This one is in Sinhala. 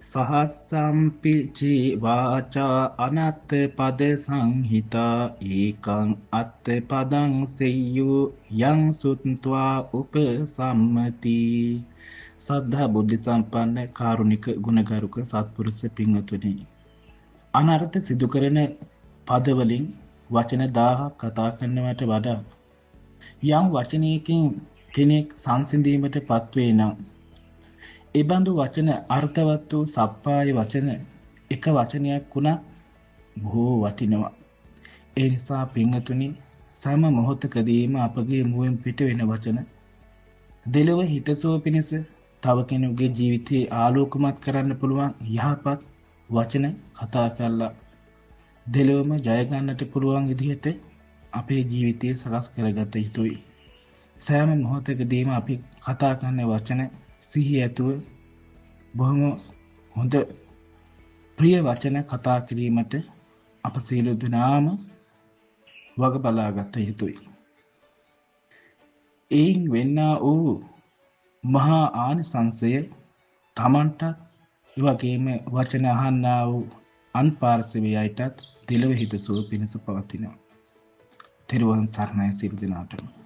සහස්සම්පි ජීවාචා අනත්ත පද සංහිතා ඒකං අත්ත පදං සෙය්‍යු යං සුත්වා උපසම්මති. සද්ධා බුද්ධ සම්පන්න කාරුණික ගුණගරුක සත්පුරුෂ පින්වතුනි, අනර්ථ සිදු කරන පදවලින් වචන 1000ක් කතා කරනවට වඩා යම් වචනයකින් කෙනෙක් සංසිඳීමට පත්වේ නම් එබඳු වචන අර්ථවත් වූ සප්පාය වචන එක වචනයක් වුණා බොහෝ වටිනවා. ඒ නිසා පින්වතුනි, සෑම මොහොතකදීම අපගේ මුවෙන් පිට වෙන වචන දෙලොව හිතසුව පිණිස තව කෙනෙකුගේ ජීවිතය ආලෝකමත් කරන්න පුළුවන් යහපත් වචන කතා කරලා දෙලොවම ජය ගන්නට පුළුවන් විදිහට අපේ ජීවිතය සකස් කරගත යුතුයි. සෑම මොහොතකදීම අපි කතා කරන වචන සිහිය ඇතුව බොහොම හොඳ ප්‍රිය වචන කතා කිරීමට අප සියලු දෙනාම වග බලාගත යුතුයි. එයින් වෙන්නා වූ මහා ආනිසංසය තමන්ටත් එවැගේම වචන අහන්නා වූ අන්පාර්ශවයටත් දෙලොව හිතසුව පිණිස පවතිනවා. තෙරුවන් සරණයි සියලු දෙනාටම.